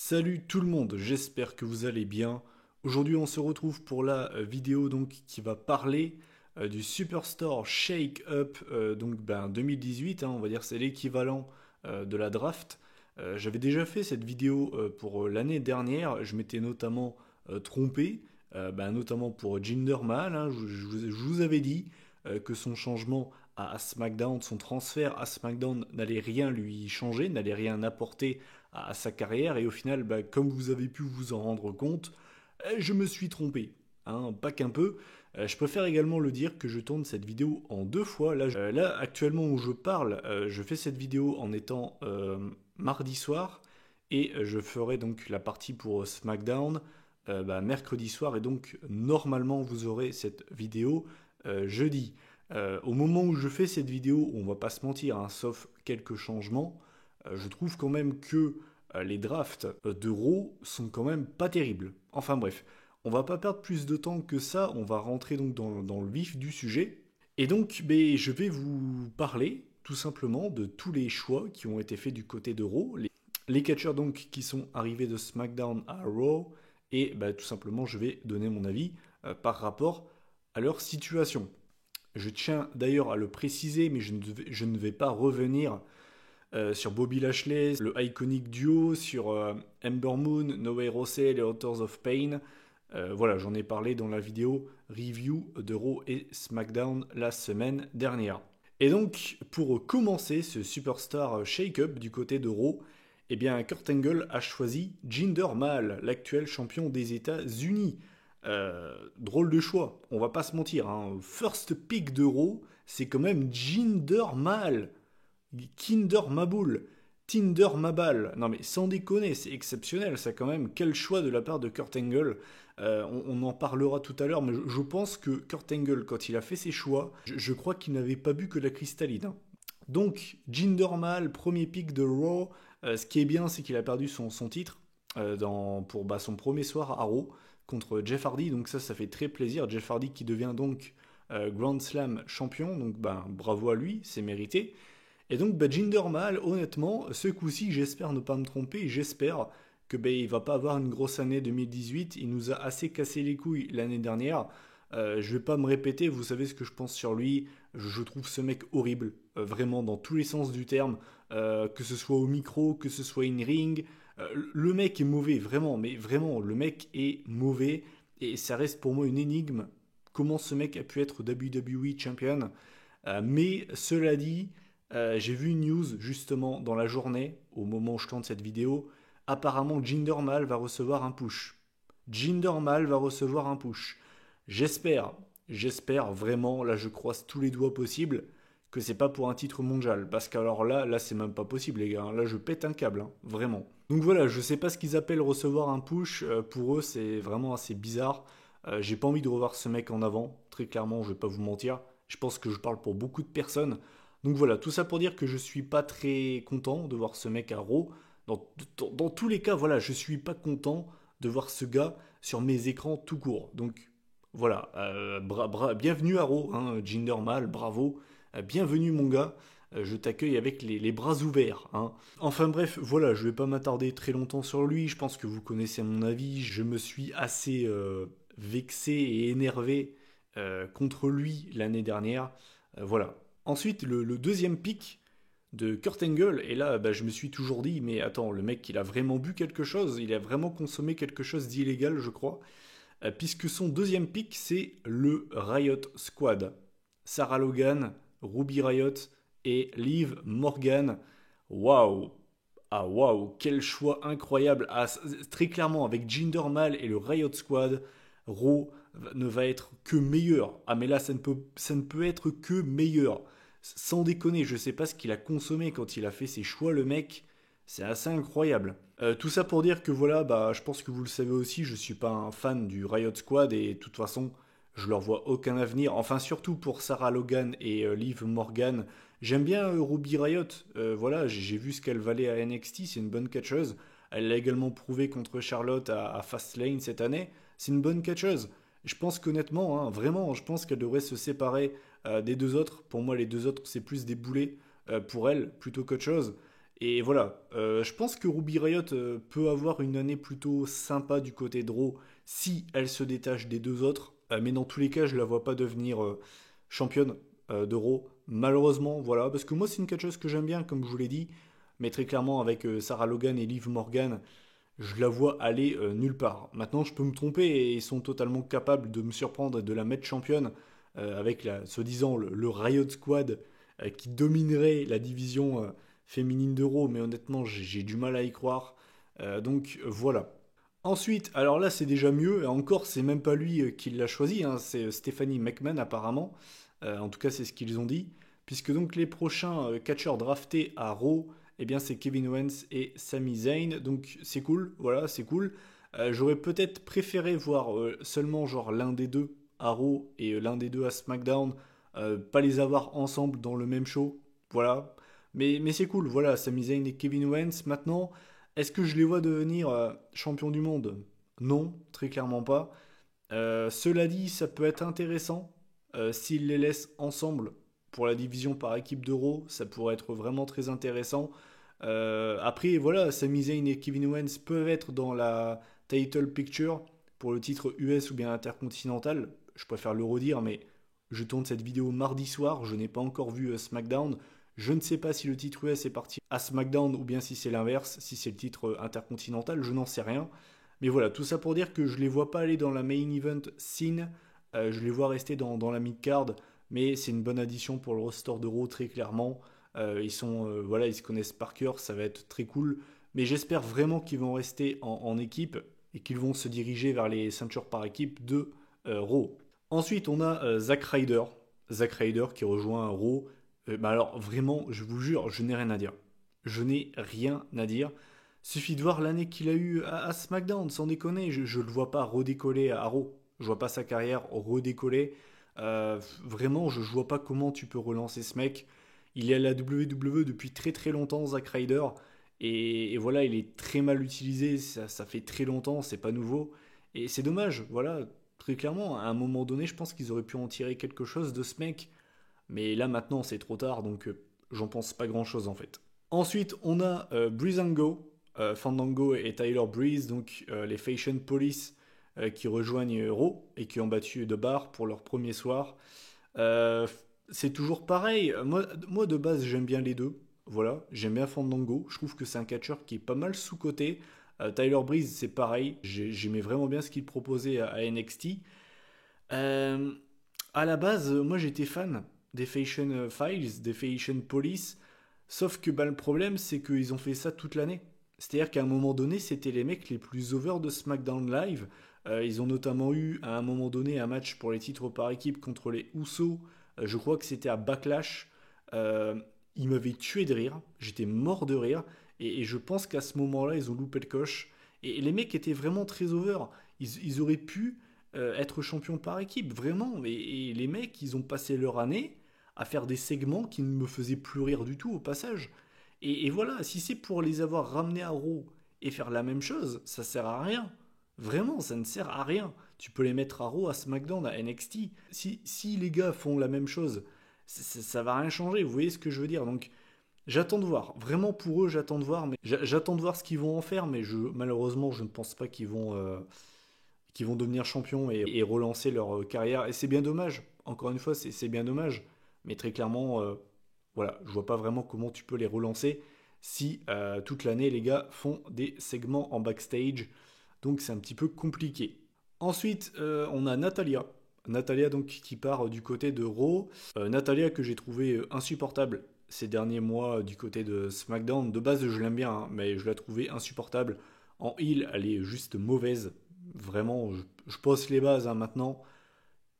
Salut tout le monde, j'espère que vous allez bien. Aujourd'hui on se retrouve pour la vidéo qui va parler du Superstore Shake Up 2018, on va dire c'est l'équivalent de la draft. J'avais déjà fait cette vidéo pour l'année dernière, je m'étais notamment trompé, notamment pour Jinder Mahal, je vous avais dit que son changement à SmackDown, son transfert à SmackDown n'allait rien lui changer, n'allait rien apporter à sa carrière. Et au final, comme vous avez pu vous en rendre compte, je me suis trompé. Pas qu'un peu. Je préfère également le dire que je tourne cette vidéo en deux fois. Là, actuellement où je parle, je fais cette vidéo en étant mardi soir. Et je ferai donc la partie pour SmackDown mercredi soir. Et donc, normalement, vous aurez cette vidéo jeudi. Au moment où je fais cette vidéo, on va pas se mentir, sauf quelques changements, je trouve quand même que les drafts de Raw sont quand même pas terribles. Enfin bref, on va pas perdre plus de temps que ça, on va rentrer donc dans le vif du sujet. Et donc, je vais vous parler tout simplement de tous les choix qui ont été faits du côté de Raw, les catcheurs donc qui sont arrivés de SmackDown à Raw, et tout simplement je vais donner mon avis par rapport à leur situation. Je tiens d'ailleurs à le préciser, mais je ne vais pas revenir sur Bobby Lashley, le iconic duo, sur Ember Moon, No Way Jose, les Authors of Pain. Voilà, j'en ai parlé dans la vidéo review de Raw et SmackDown la semaine dernière. Et donc, pour commencer ce Superstar Shake-Up du côté de Raw, eh bien, Kurt Angle a choisi Jinder Mahal, l'actuel champion des États-Unis. Drôle de choix, on va pas se mentir. First pick de Raw, c'est quand même Jinder Mahal. Kinder Maboul, Tinder Mabal. Non mais sans déconner, c'est exceptionnel ça quand même. Quel choix de la part de Kurt Angle. On en parlera tout à l'heure, mais je pense que Kurt Angle, quand il a fait ses choix, je crois qu'il n'avait pas bu que la cristalline. Donc, Jinder Mahal, premier pick de Raw. Ce qui est bien, c'est qu'il a perdu son titre pour son premier soir à Raw contre Jeff Hardy. Donc ça fait très plaisir. Jeff Hardy qui devient donc Grand Slam champion. Donc bravo à lui, c'est mérité. Et donc Jinder Mahal, honnêtement, ce coup-ci, j'espère ne pas me tromper, j'espère que il va pas avoir une grosse année 2018. Il nous a assez cassé les couilles l'année dernière. Je vais pas me répéter, vous savez ce que je pense sur lui. Je trouve ce mec horrible, vraiment dans tous les sens du terme, que ce soit au micro, que ce soit in ring. Le mec est mauvais, vraiment, mais vraiment, le mec est mauvais et ça reste pour moi une énigme. Comment ce mec a pu être WWE champion. Mais cela dit, j'ai vu une news justement dans la journée, au moment où je tourne cette vidéo. Apparemment, Jinder Mahal va recevoir un push. Jinder Mahal va recevoir un push. J'espère vraiment, là je croise tous les doigts possibles, que c'est pas pour un titre mondial. Parce qu'alors là c'est même pas possible les gars. Là je pète un câble, vraiment. Donc voilà, je sais pas ce qu'ils appellent recevoir un push. Pour eux c'est vraiment assez bizarre. J'ai pas envie de revoir ce mec en avant. Très clairement, je vais pas vous mentir. Je pense que je parle pour beaucoup de personnes. Donc voilà, tout ça pour dire que je suis pas très content de voir ce mec à Raw. Dans tous les cas, voilà, je suis pas content de voir ce gars sur mes écrans tout court. Donc voilà, bienvenue à Raw, Jinder Mahal, bravo. Bienvenue mon gars, je t'accueille avec les bras ouverts. Enfin bref, voilà, je vais pas m'attarder très longtemps sur lui. Je pense que vous connaissez mon avis. Je me suis assez vexé et énervé contre lui l'année dernière. Voilà. Ensuite, le deuxième pick de Kurt Angle, et là, je me suis toujours dit, mais attends, le mec, il a vraiment bu quelque chose, il a vraiment consommé quelque chose d'illégal, je crois, puisque son deuxième pick, c'est le Riot Squad. Sarah Logan, Ruby Riot et Liv Morgan. Waouh! Ah waouh, quel choix incroyable. Très clairement, avec Jinder Mahal et le Riot Squad, Raw ne va être que meilleur. Ah mais là, ça ne peut être que meilleur. Sans déconner, je sais pas ce qu'il a consommé quand il a fait ses choix, le mec. C'est assez incroyable. Tout ça pour dire que voilà, je pense que vous le savez aussi, je suis pas un fan du Riot Squad et de toute façon, je leur vois aucun avenir. Enfin, surtout pour Sarah Logan et Liv Morgan. J'aime bien Ruby Riot. Voilà, j'ai vu ce qu'elle valait à NXT, c'est une bonne catcheuse. Elle l'a également prouvé contre Charlotte à Fastlane cette année. C'est une bonne catcheuse. Je pense qu'honnêtement, vraiment, je pense qu'elle devrait se séparer des deux autres. Pour moi, les deux autres, c'est plus des boulets pour elle plutôt qu'autre chose. Et voilà, je pense que Ruby Riott peut avoir une année plutôt sympa du côté de Raw si elle se détache des deux autres. Mais dans tous les cas, je la vois pas devenir championne de Raw. Malheureusement, voilà, parce que moi c'est une catcheuse que j'aime bien, comme je vous l'ai dit. Mais très clairement, avec Sarah Logan et Liv Morgan, je la vois aller nulle part. Maintenant, je peux me tromper et ils sont totalement capables de me surprendre et de la mettre championne avec soi-disant le Riot Squad qui dominerait la division féminine d'Euro, mais honnêtement, j'ai du mal à y croire. Donc voilà. Ensuite, alors là, c'est déjà mieux, et encore, c'est même pas lui qui l'a choisi, hein, c'est Stephanie McMahon apparemment. En tout cas, c'est ce qu'ils ont dit. Puisque donc les prochains catcheurs draftés à Raw, eh bien c'est Kevin Owens et Sami Zayn. Donc c'est cool, voilà, c'est cool. J'aurais peut-être préféré voir seulement genre l'un des deux à Raw et l'un des deux à SmackDown, pas les avoir ensemble dans le même show, voilà. Mais c'est cool, voilà, Sami Zayn et Kevin Owens. Maintenant, est-ce que je les vois devenir champion du monde? Non, très clairement pas. Cela dit, ça peut être intéressant s'ils les laissent ensemble pour la division par équipe d'Euro. Ça pourrait être vraiment très intéressant. Après, voilà, Sami Zayn et Kevin Owens peuvent être dans la title picture pour le titre US ou bien intercontinental. Je préfère le redire, mais je tourne cette vidéo mardi soir. Je n'ai pas encore vu SmackDown. Je ne sais pas si le titre US est parti à SmackDown ou bien si c'est l'inverse, si c'est le titre intercontinental. Je n'en sais rien. Mais voilà, tout ça pour dire que je les vois pas aller dans la main event scene, je les vois rester dans la mid-card, mais c'est une bonne addition pour le roster d'Euro très clairement. Voilà, ils se connaissent par cœur, ça va être très cool. Mais j'espère vraiment qu'ils vont rester en équipe et qu'ils vont se diriger vers les ceintures par équipe de Raw. Ensuite, on a Zack Ryder. Zack Ryder qui rejoint Raw. Bah alors vraiment, je vous jure, je n'ai rien à dire. Je n'ai rien à dire. Suffit de voir l'année qu'il a eue à SmackDown, sans déconner. Je ne le vois pas redécoller à Raw. Je vois pas sa carrière redécoller. Vraiment, je vois pas comment tu peux relancer ce mec. Il est à la WWE depuis très très longtemps, Zack Ryder. Et voilà, il est très mal utilisé. Ça fait très longtemps, c'est pas nouveau. Et c'est dommage, voilà. Très clairement, à un moment donné, je pense qu'ils auraient pu en tirer quelque chose de ce mec. Mais là maintenant, c'est trop tard, donc j'en pense pas grand chose en fait. Ensuite, on a Breezango, Fandango et Tyler Breeze, donc les Fashion Police qui rejoignent Raw et qui ont battu The Bar pour leur premier soir. Euh, c'est toujours pareil. Moi, de base, j'aime bien les deux. Voilà, j'aime bien Fandango. Je trouve que c'est un catcheur qui est pas mal sous-coté. Tyler Breeze, c'est pareil. J'aimais vraiment bien ce qu'il proposait à NXT. Euh, à la base, moi j'étais fan des Fashion Files, des Fashion Police, sauf que bah, le problème c'est qu'ils ont fait ça toute l'année. C'est-à-dire qu'à un moment donné, c'était les mecs les plus over de SmackDown Live. Ils ont notamment eu à un moment donné un match pour les titres par équipe contre les Usos. Je crois que c'était à Backlash. Euh, ils m'avaient tué de rire. J'étais mort de rire. Et je pense qu'à ce moment-là, ils ont loupé le coche. Et les mecs étaient vraiment très over. Ils auraient pu être champion par équipe, vraiment. Et les mecs, ils ont passé leur année à faire des segments qui ne me faisaient plus rire du tout au passage. Et voilà, si c'est pour les avoir ramenés à Raw et faire la même chose, ça sert à rien. Vraiment, ça ne sert à rien. Tu peux les mettre à Raw, à SmackDown, à NXT. Si les gars font la même chose, ça va rien changer. Vous voyez ce que je veux dire? Donc, j'attends de voir. Vraiment pour eux, j'attends de voir. Mais j'attends de voir ce qu'ils vont en faire. Mais malheureusement, je ne pense pas qu'ils vont devenir champions et relancer leur carrière. Et c'est bien dommage. Encore une fois, c'est bien dommage. Mais très clairement, voilà, je vois pas vraiment comment tu peux les relancer si toute l'année les gars font des segments en backstage. Donc c'est un petit peu compliqué. Ensuite, on a Natalia. Natalia donc qui part du côté de Raw. Natalia que j'ai trouvé insupportable ces derniers mois du côté de SmackDown. De base, je l'aime bien, hein, mais je l'ai trouvée insupportable. En heel, elle est juste mauvaise. Vraiment, je pose les bases hein, maintenant.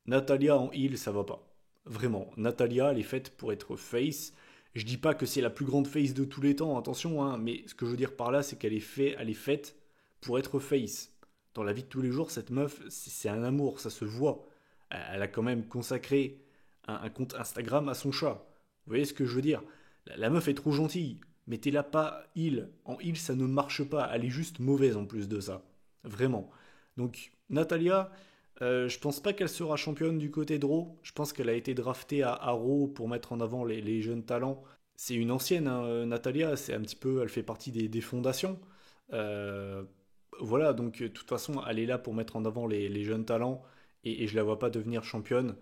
Natalia en heel, ça va pas. Vraiment, Natalia, elle est faite pour être face. Je dis pas que c'est la plus grande face de tous les temps, attention, hein, mais ce que je veux dire par là, c'est elle est faite pour être face. Dans la vie de tous les jours, cette meuf, c'est un amour, ça se voit. Elle a quand même consacré un compte Instagram à son chat. Vous voyez ce que je veux dire? La meuf est trop gentille. Mettez-la pas heel. En heel, ça ne marche pas. Elle est juste mauvaise en plus de ça. Vraiment. Donc, Natalia, je pense pas qu'elle sera championne du côté de Raw. Je pense qu'elle a été draftée à Raw pour mettre en avant les jeunes talents. c'est une ancienne, hein, Natalia, c'est un petit peu, elle fait partie des fondations. Euh, voilà, donc de toute façon, elle est là pour mettre en avant les jeunes talents et je la vois pas devenir championne.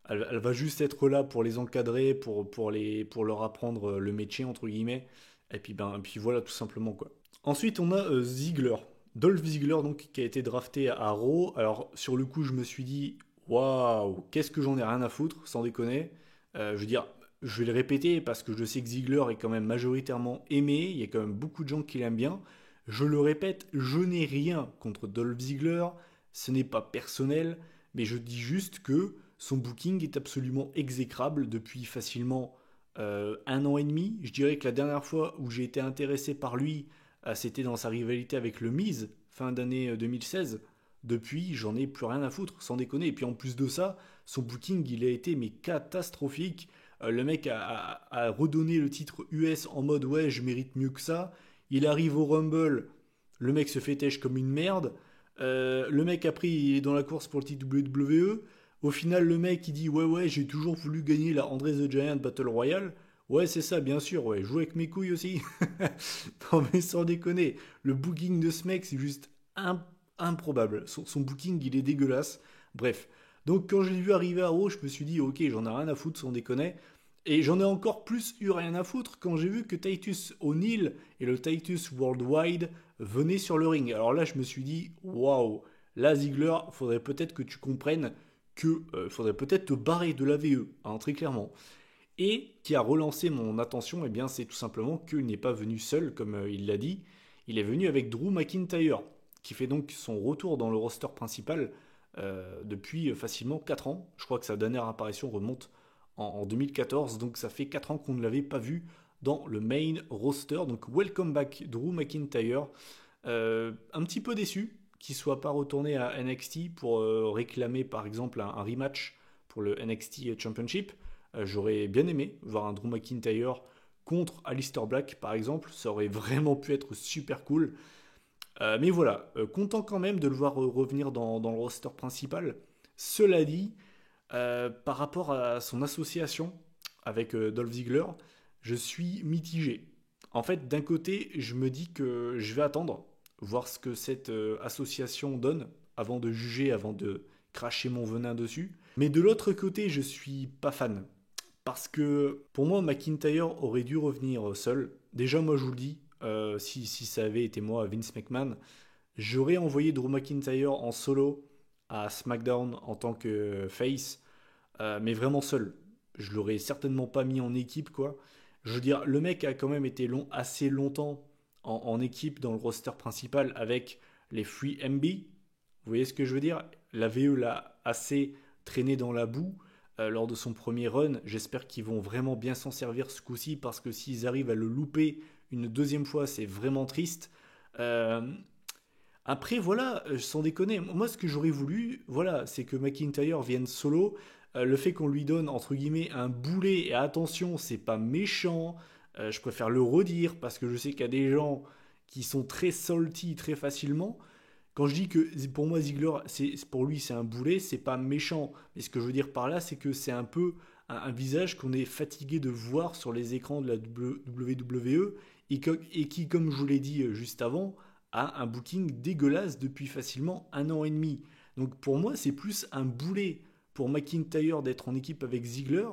Elle va juste être là pour les encadrer, pour leur apprendre le métier, entre guillemets. Et puis voilà, tout simplement, quoi. Ensuite, on a Ziggler. Dolph Ziggler, donc, qui a été drafté à Raw. Alors, sur le coup, je me suis dit, waouh, qu'est-ce que j'en ai rien à foutre, sans déconner. Je veux dire, je vais le répéter parce que je sais que Ziggler est quand même majoritairement aimé. Il y a quand même beaucoup de gens qui l'aiment bien. Je le répète, je n'ai rien contre Dolph Ziggler. Ce n'est pas personnel, mais je dis juste que son booking est absolument exécrable depuis facilement 1 an et demi. Je dirais que la dernière fois où j'ai été intéressé par lui, c'était dans sa rivalité avec le Miz, fin d'année 2016. Depuis, j'en ai plus rien à foutre, sans déconner. Et puis en plus de ça, son booking, il a été mais catastrophique. Le mec a redonné le titre US en mode ouais, je mérite mieux que ça. Il arrive au Rumble, le mec se fait têche comme une merde. Le mec après, il est dans la course pour le titre WWE. Au final, le mec il dit ouais ouais, j'ai toujours voulu gagner la André the Giant Battle Royale. Ouais, c'est ça, bien sûr, ouais. Jouer avec mes couilles aussi. Non, mais sans déconner. Le booking de ce mec, c'est juste improbable. Son booking, il est dégueulasse. Bref. Donc, quand je l'ai vu arriver à Raw, je me suis dit, ok, j'en ai rien à foutre, sans déconner. Et j'en ai encore plus eu rien à foutre quand j'ai vu que Titus O'Neil et le Titus Worldwide venaient sur le ring. Alors là, je me suis dit, waouh, là, Ziggler, faudrait peut-être que tu comprennes que faudrait peut-être te barrer de la VE, hein, très clairement. Et qui a relancé mon attention, eh bien, c'est tout simplement qu'il n'est pas venu seul, comme il l'a dit. Il est venu avec Drew McIntyre, qui fait donc son retour dans le roster principal depuis facilement 4 ans. Je crois que sa dernière apparition remonte en 2014, donc ça fait 4 ans qu'on ne l'avait pas vu dans le main roster. Donc welcome back Drew McIntyre. Un petit peu déçu qu'il ne soit pas retourné à NXT pour réclamer par exemple un rematch pour le NXT Championship. J'aurais bien aimé voir un Drew McIntyre contre Aleister Black, par exemple. Ça aurait vraiment pu être super cool. Mais voilà, content quand même de le voir revenir dans le roster principal. Cela dit, par rapport à son association avec Dolph Ziggler, je suis mitigé. En fait, d'un côté, je me dis que je vais attendre, voir ce que cette association donne, avant de juger, avant de cracher mon venin dessus. Mais de l'autre côté, je suis pas fan. Parce que pour moi, McIntyre aurait dû revenir seul. Déjà, moi, je vous le dis, si ça avait été moi, Vince McMahon, j'aurais envoyé Drew McIntyre en solo à SmackDown en tant que face, mais vraiment seul. Je l'aurais certainement pas mis en équipe, quoi. Je veux dire, le mec a quand même été assez longtemps en équipe dans le roster principal avec les Free MB. Vous voyez ce que je veux dire? La VE l'a assez traîné dans la boue lors de son premier run. J'espère qu'ils vont vraiment bien s'en servir ce coup-ci parce que s'ils arrivent à le louper une deuxième fois, c'est vraiment triste. Euh, Après, voilà, sans déconner, moi ce que j'aurais voulu, voilà, c'est que McIntyre vienne solo. Le fait qu'on lui donne, entre guillemets, un boulet, et attention, c'est pas méchant, je préfère le redire parce que je sais qu'il y a des gens qui sont très salty très facilement. Quand je dis que pour moi Ziggler, pour lui c'est un boulet, c'est pas méchant. Mais ce que je veux dire par là, c'est que c'est un peu un visage qu'on est fatigué de voir sur les écrans de la WWE et qui, comme je vous l'ai dit juste avant, a un booking dégueulasse depuis facilement 1 an et demi. Donc pour moi, c'est plus un boulet pour McIntyre d'être en équipe avec Ziggler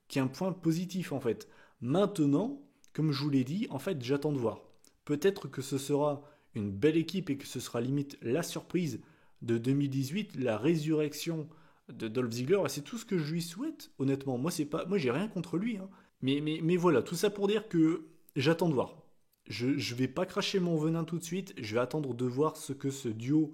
qu'un point positif en fait. Maintenant, comme je vous l'ai dit, en fait, j'attends de voir. Peut-être que ce sera une belle équipe et que ce sera limite la surprise de 2018, la résurrection de Dolph Ziggler. Et c'est tout ce que je lui souhaite, honnêtement. Moi, j'ai rien contre lui, hein. Mais voilà, tout ça pour dire que j'attends de voir. Je vais pas cracher mon venin tout de suite. Je vais attendre de voir ce que ce duo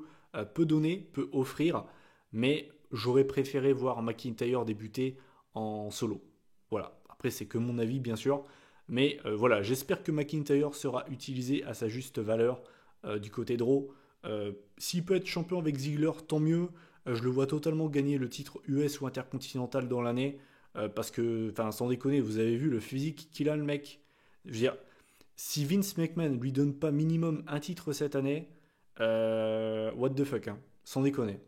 peut donner, peut offrir. Mais j'aurais préféré voir McIntyre débuter en solo. Voilà. Après, c'est que mon avis, bien sûr. Mais voilà, j'espère que McIntyre sera utilisé à sa juste valeur du côté de Raw. S'il peut être champion avec Ziggler, tant mieux. Je le vois totalement gagner le titre US ou intercontinental dans l'année. Parce que, enfin, sans déconner, vous avez vu le physique qu'il a, le mec. Je veux dire, si Vince McMahon lui donne pas minimum un titre cette année, what the fuck, hein, sans déconner.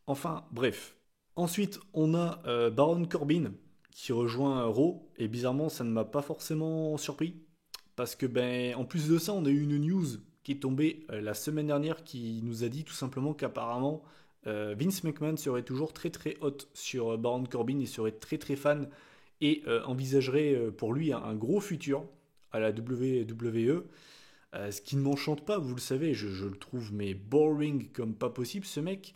Enfin, bref. Ensuite, on a Baron Corbin, qui rejoint Raw. Et bizarrement, ça ne m'a pas forcément surpris. Parce que, ben, en plus de ça, on a eu une news qui est tombée la semaine dernière qui nous a dit tout simplement qu'apparemment Vince McMahon serait toujours très très hot sur Baron Corbin. Il serait très très fan et envisagerait pour lui un gros futur à la WWE. Ce qui ne m'enchante pas, vous le savez, je le trouve mais boring comme pas possible ce mec.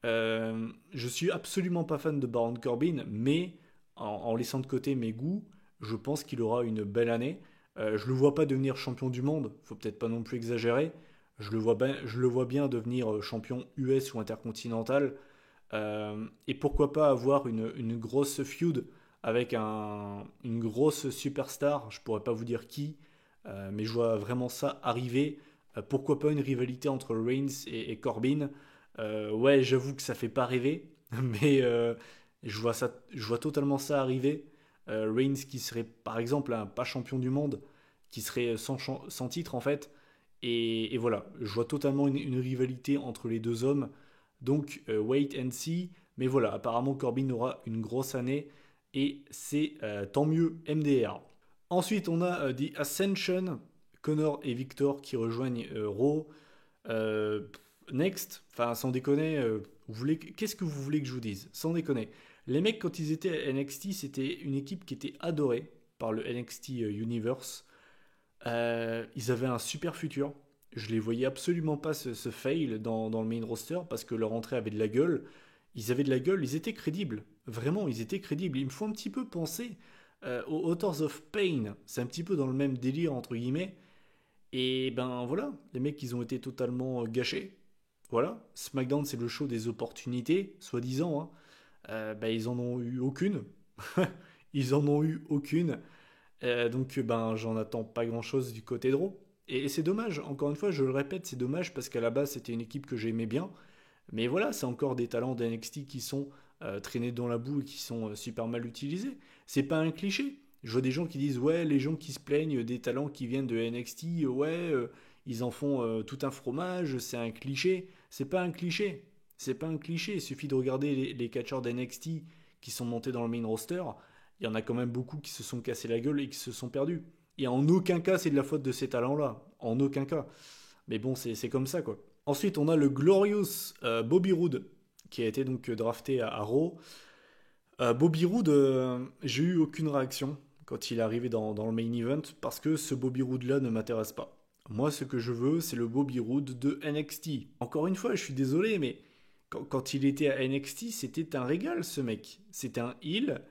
Je suis absolument pas fan de Baron Corbin, mais en laissant de côté mes goûts, je pense qu'il aura une belle année. Je le vois pas devenir champion du monde, faut peut-être pas non plus exagérer. Je le vois bien devenir champion US ou intercontinental. Et pourquoi pas avoir une grosse feud avec une grosse superstar, je pourrais pas vous dire qui, mais je vois vraiment ça arriver. Pourquoi pas une rivalité entre Reigns et Corbin. Ouais, j'avoue que ça fait pas rêver, mais je vois totalement ça arriver. Reigns qui serait par exemple pas champion du monde, qui serait sans titre en fait. Et voilà, je vois totalement une rivalité entre les deux hommes. Donc wait and see. Mais voilà, apparemment Corbin aura une grosse année et c'est tant mieux MDR. Ensuite, on a The Ascension, Connor et Victor qui rejoignent Raw. Euh, Next, enfin sans déconner, qu'est-ce que vous voulez que je vous dise? Sans déconner. Les mecs, quand ils étaient à NXT, c'était une équipe qui était adorée par le NXT Universe. Ils avaient un super futur. Je les voyais absolument pas se fail dans le main roster parce que leur entrée avait de la gueule. Ils avaient de la gueule, ils étaient crédibles. Vraiment, ils étaient crédibles. Ils me font un petit peu penser aux Authors of Pain. C'est un petit peu dans le même délire, entre guillemets. Et ben voilà, les mecs, ils ont été totalement gâchés. Voilà, SmackDown, c'est le show des opportunités, soi-disant, hein. Ben, ils en ont eu aucune. Ils en ont eu aucune. Donc ben j'en attends pas grand chose du côté de Raw. Et c'est dommage, encore une fois, je le répète, c'est dommage parce qu'à la base c'était une équipe que j'aimais bien. Mais voilà, c'est encore des talents d'NXT qui sont traînés dans la boue et qui sont super mal utilisés. C'est pas un cliché. Je vois des gens qui disent ouais, les gens qui se plaignent des talents qui viennent de NXT, ouais, ils en font tout un fromage, c'est un cliché. C'est pas un cliché. C'est pas un cliché. Il suffit de regarder les catcheurs d'NXT qui sont montés dans le main roster. Il y en a quand même beaucoup qui se sont cassés la gueule et qui se sont perdus. Et en aucun cas, c'est de la faute de ces talents-là. En aucun cas. Mais bon, c'est comme ça, quoi. Ensuite, on a le Glorious Bobby Roode, qui a été donc drafté à Raw. Bobby Roode, j'ai eu aucune réaction quand il est arrivé dans le main event, parce que ce Bobby Roode-là ne m'intéresse pas. Moi, ce que je veux, c'est le Bobby Roode de NXT. Encore une fois, je suis désolé, mais quand il était à NXT, c'était un régal, ce mec. C'était un heel,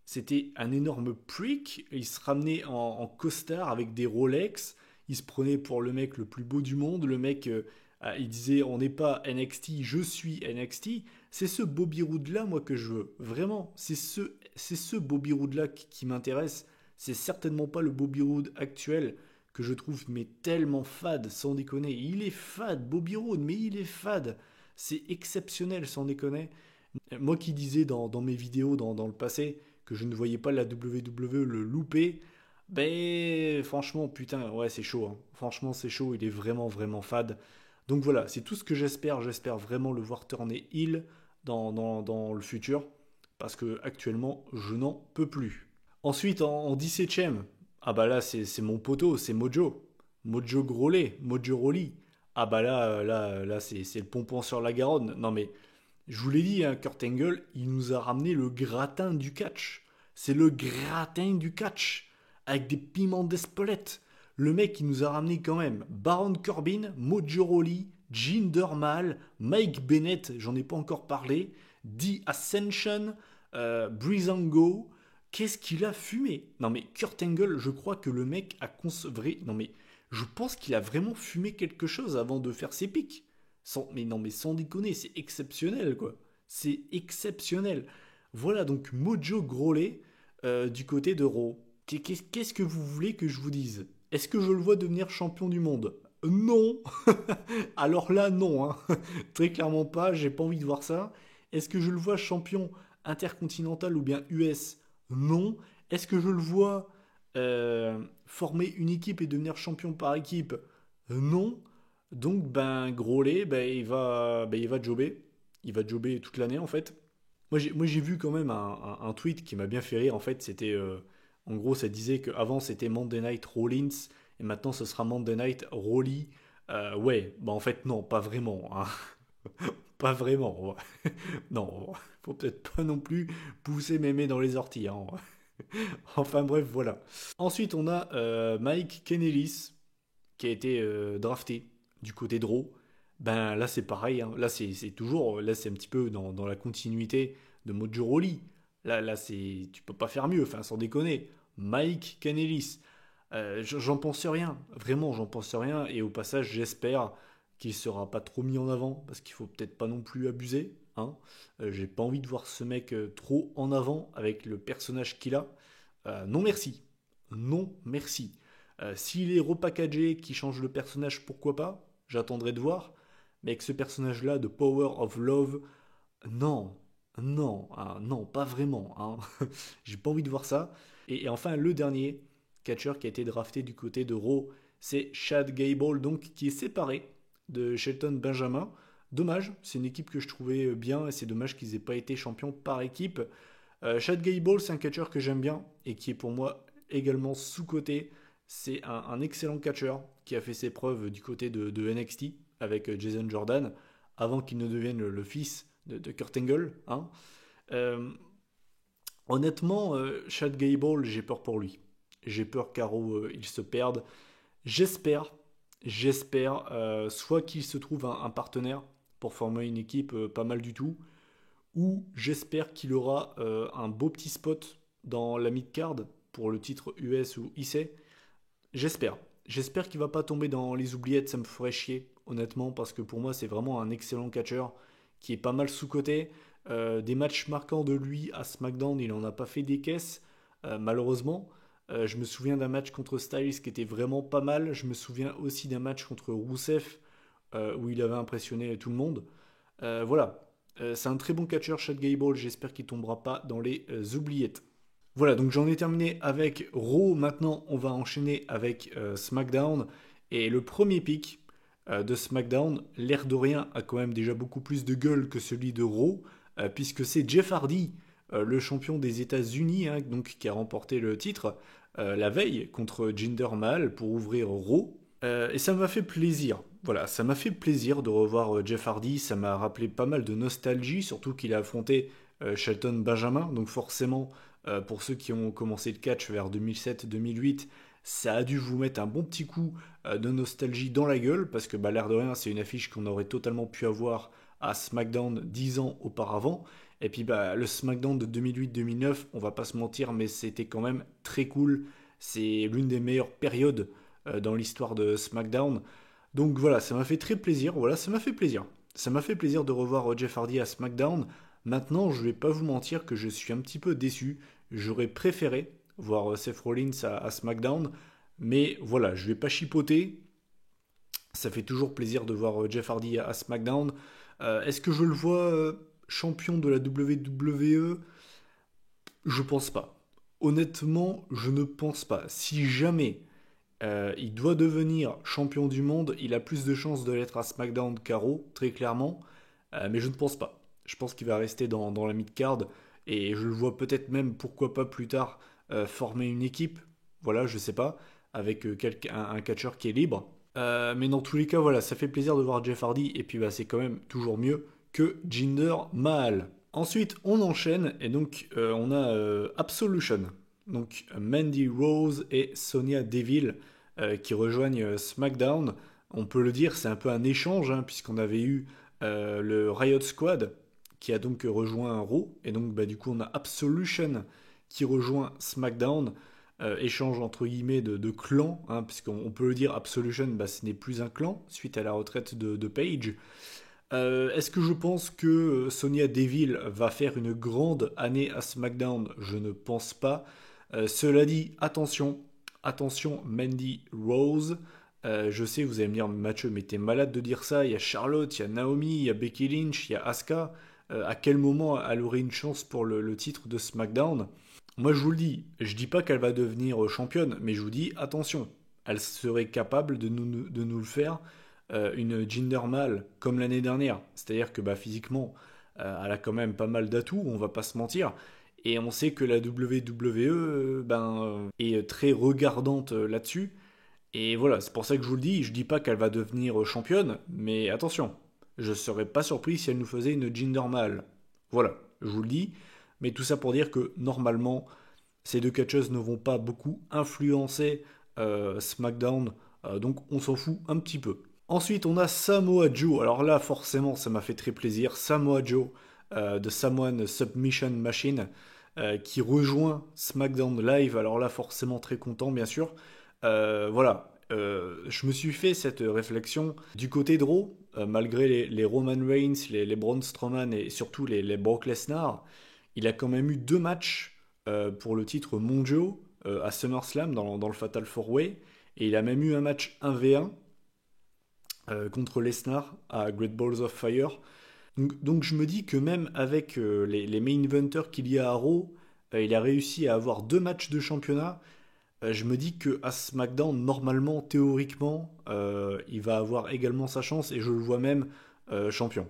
c'était un énorme prick. Il se ramenait en costard avec des Rolex. Il se prenait pour le mec le plus beau du monde. Le mec, il disait on n'est pas NXT, je suis NXT. C'est ce Bobby Roode là, moi, que je veux. Vraiment, c'est ce Bobby Roode là qui m'intéresse. C'est certainement pas le Bobby Roode actuel que je trouve mais tellement fade, sans déconner. Il est fade, Bobby Roode, mais il est fade. C'est exceptionnel, sans déconner. Moi qui disais dans mes vidéos dans le passé que je ne voyais pas la WWE le louper, ben franchement, putain, ouais, c'est chaud, hein. Franchement, c'est chaud, il est vraiment, vraiment fade. Donc voilà, c'est tout ce que j'espère. J'espère vraiment le voir tourner heel dans le futur, parce que actuellement, je n'en peux plus. Ensuite, en 17ème, ah bah là, c'est mon poteau, c'est Mojo. Mojo Grolet, Mojo Rawley. Ah bah là, c'est le pompon sur la Garonne. Non mais, je vous l'ai dit, hein, Kurt Angle, il nous a ramené le gratin du catch. C'est le gratin du catch. Avec des piments d'Espelette. Le mec, il nous a ramené quand même Baron Corbin, Mojo Rawley, Jinder Mahal, Mike Bennett, j'en ai pas encore parlé, The Ascension, Breezango. Qu'est-ce qu'il a fumé? Non mais Kurt Angle, je crois que le mec a consommé... Non mais je pense qu'il a vraiment fumé quelque chose avant de faire ses pics. Mais non mais sans déconner, c'est exceptionnel quoi. C'est exceptionnel. Voilà donc Mojo Rawley du côté de Raw. Qu'est-ce que vous voulez que je vous dise? Est-ce que je le vois devenir champion du monde? Non. Alors là, non, hein. Très clairement pas, j'ai pas envie de voir ça. Est-ce que je le vois champion intercontinental ou bien US? Non. Est-ce que je le vois former une équipe et devenir champion par équipe? Non. Donc, ben, Grolet, ben, il va jobber. Il va jobber toute l'année, en fait. Moi, j'ai vu quand même un tweet qui m'a bien fait rire. En fait, c'était. En gros, ça disait qu'avant, c'était Monday Night Rollins. Et maintenant, ce sera Monday Night Rawley. Ouais, bah en fait, non, pas vraiment, hein. Pas vraiment. Non, faut peut-être pas non plus pousser mémé dans les orties, hein. Enfin bref, voilà. Ensuite, on a Mike Kennelis, qui a été drafté du côté de Raw. Ben là, c'est pareil, hein. Là, c'est toujours. Là, c'est un petit peu dans la continuité de Mojo Rawley. Là, tu peux pas faire mieux, enfin, sans déconner. Mike Kanellis. J'en pense rien. Vraiment, j'en pense rien. Et au passage, j'espère qu'il sera pas trop mis en avant, parce qu'il faut peut-être pas non plus abuser, hein. J'ai pas envie de voir ce mec trop en avant avec le personnage qu'il a. Non merci. Non merci. S'il est repackagé, qui change le personnage, pourquoi pas? J'attendrai de voir. Mais avec ce personnage-là de Power of Love, non, non, ah, non, pas vraiment, hein. J'ai pas envie de voir ça. Et enfin, le dernier catcheur qui a été drafté du côté de Raw, c'est Chad Gable, donc qui est séparé de Shelton Benjamin. Dommage, c'est une équipe que je trouvais bien et c'est dommage qu'ils aient pas été champions par équipe. Chad Gable, c'est un catcheur que j'aime bien et qui est pour moi également sous-coté. C'est un excellent catcheur qui a fait ses preuves du côté de NXT avec Jason Jordan avant qu'il ne devienne le fils de Kurt Angle, hein. Euh, Honnêtement, Chad Gable, j'ai peur pour lui. J'ai peur qu'Arrow il se perde. J'espère, j'espère, soit qu'il se trouve un partenaire pour former une équipe pas mal du tout, ou j'espère qu'il aura un beau petit spot dans la mid-card pour le titre US ou IC. J'espère. J'espère qu'il va pas tomber dans les oubliettes, ça me ferait chier, honnêtement, parce que pour moi, c'est vraiment un excellent catcheur qui est pas mal sous-coté. Des matchs marquants de lui à SmackDown, il en a pas fait des caisses, malheureusement. Je me souviens d'un match contre Styles qui était vraiment pas mal. Je me souviens aussi d'un match contre Rousseff où il avait impressionné tout le monde. Voilà. C'est un très bon catcheur, Chad Gable. J'espère qu'il tombera pas dans les oubliettes. Voilà, donc j'en ai terminé avec Raw. Maintenant, on va enchaîner avec SmackDown. Et le premier pick de SmackDown, l'air de rien, a quand même déjà beaucoup plus de gueule que celui de Raw, puisque c'est Jeff Hardy, le champion des États-Unis, hein, donc qui a remporté le titre la veille contre Jinder Mahal pour ouvrir Raw. Et ça m'a fait plaisir. Voilà, ça m'a fait plaisir de revoir Jeff Hardy. Ça m'a rappelé pas mal de nostalgie, surtout qu'il a affronté Shelton Benjamin. Donc forcément, pour ceux qui ont commencé le catch vers 2007-2008, ça a dû vous mettre un bon petit coup de nostalgie dans la gueule, parce que bah, l'air de rien, c'est une affiche qu'on aurait totalement pu avoir à SmackDown 10 ans auparavant. Et puis bah, le SmackDown de 2008-2009, on va pas se mentir, mais c'était quand même très cool. C'est l'une des meilleures périodes dans l'histoire de SmackDown. Donc voilà, ça m'a fait très plaisir. Voilà, ça m'a fait plaisir. Ça m'a fait plaisir de revoir Jeff Hardy à SmackDown. Maintenant, je vais pas vous mentir que je suis un petit peu déçu. J'aurais préféré voir Seth Rollins à SmackDown. Mais voilà, je vais pas chipoter. Ça fait toujours plaisir de voir Jeff Hardy à SmackDown. Est-ce que je le vois champion de la WWE? Je pense pas. Honnêtement, je ne pense pas. Si jamais il doit devenir champion du monde, il a plus de chances de l'être à SmackDown qu'à Raw, très clairement. Mais je ne pense pas. Je pense qu'il va rester dans la mid-card. Et je le vois peut-être même, pourquoi pas plus tard, former une équipe. Voilà, je sais pas. Avec un catcheur qui est libre. Mais dans tous les cas, voilà, ça fait plaisir de voir Jeff Hardy. Et puis bah, c'est quand même toujours mieux que Jinder Mahal. Ensuite, on enchaîne. Et donc, on a Absolution. Donc, Mandy Rose et Sonia Deville qui rejoignent SmackDown. On peut le dire, c'est un peu un échange, hein, puisqu'on avait eu le Riot Squad qui a donc rejoint Raw. Et donc, bah, du coup, on a Absolution qui rejoint SmackDown. Échange entre guillemets de clans, hein, puisqu'on peut le dire, Absolution, bah, ce n'est plus un clan suite à la retraite de Paige. Est-ce que je pense que Sonia Deville va faire une grande année à SmackDown? Je ne pense pas. Cela dit, attention, attention Mandy Rose. Je sais, vous allez me dire, Mathieu, mais t'es malade de dire ça. Il y a Charlotte, il y a Naomi, il y a Becky Lynch, il y a Asuka. À quel moment elle aurait une chance pour le titre de SmackDown? Moi, je vous le dis, je dis pas qu'elle va devenir championne, mais je vous dis, attention, elle serait capable de nous le faire une Jinder Mahal comme l'année dernière. C'est-à-dire que bah, physiquement, Elle a quand même pas mal d'atouts, on va pas se mentir. Et on sait que la WWE est très regardante là-dessus. Et voilà, c'est pour ça que je vous le dis, je dis pas qu'elle va devenir championne, mais attention, je serais pas surpris si elle nous faisait une Jinder Mahal. Voilà, je vous le dis, mais tout ça pour dire que normalement, ces deux catcheuses ne vont pas beaucoup influencer SmackDown, donc on s'en fout un petit peu. Ensuite, on a Samoa Joe. Alors là, forcément, ça m'a fait très plaisir. Samoa Joe de Samoan Submission Machine qui rejoint SmackDown Live. Alors là, forcément très content, bien sûr. Voilà, je me suis fait cette réflexion du côté de Raw, malgré les Roman Reigns, les Braun Strowman et surtout les Brock Lesnar. Il a quand même eu 2 matchs pour le titre mondiaux à SummerSlam dans le Fatal 4-Way. Et il a même eu un match 1v1 contre Lesnar à Great Balls of Fire. Donc je me dis que même avec les main eventers qu'il y a à Raw, il a réussi à avoir 2 matchs de championnat. Je me dis que à SmackDown, normalement, théoriquement, il va avoir également sa chance et je le vois même champion.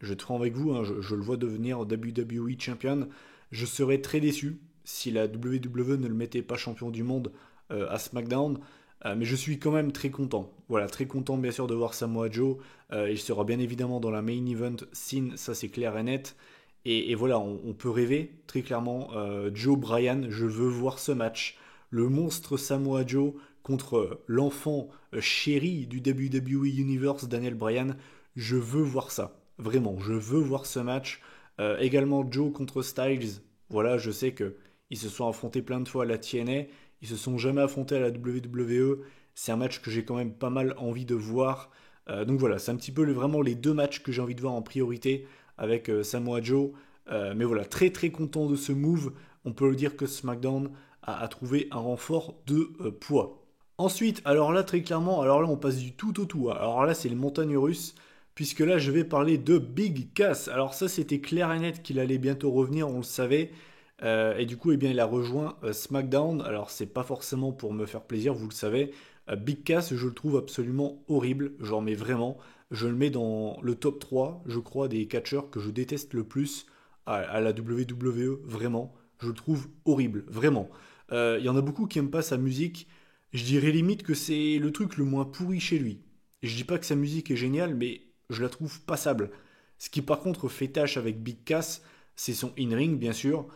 Je vais être franc avec vous, hein, je le vois devenir WWE champion. Je serais très déçu si la WWE ne le mettait pas champion du monde à SmackDown. Mais je suis quand même très content. Voilà, très content bien sûr de voir Samoa Joe. Il sera bien évidemment dans la main event scene, ça c'est clair et net. Et voilà, on peut rêver très clairement. Joe Bryan, je veux voir ce match. Le monstre Samoa Joe contre l'enfant chéri du WWE Universe, Daniel Bryan. Je veux voir ça. Vraiment, je veux voir ce match. Également Joe contre Styles. Voilà, je sais que ils se sont affrontés plein de fois à la TNA. Ils se sont jamais affrontés à la WWE. C'est un match que j'ai quand même pas mal envie de voir. Donc voilà, c'est un petit peu vraiment les 2 matchs que j'ai envie de voir en priorité avec Samoa Joe. Mais voilà, très très content de ce move. On peut le dire que SmackDown a trouvé un renfort de poids. Ensuite, alors là très clairement, alors là on passe du tout au tout. Alors là c'est les montagnes russes, puisque là je vais parler de Big Cass. Alors ça c'était clair et net qu'il allait bientôt revenir, on le savait. Et du coup, eh bien, il a rejoint SmackDown. Alors, c'est pas forcément pour me faire plaisir, vous le savez. Big Cass, je le trouve absolument horrible. Genre, mais vraiment, je le mets dans le top 3, je crois, des catcheurs que je déteste le plus à la WWE. Vraiment, je le trouve horrible, vraiment. Il y en a beaucoup qui aiment pas sa musique. Je dirais limite que c'est le truc le moins pourri chez lui. Je dis pas que sa musique est géniale, mais je la trouve passable. Ce qui, par contre, fait tâche avec Big Cass, c'est son in-ring, bien sûr.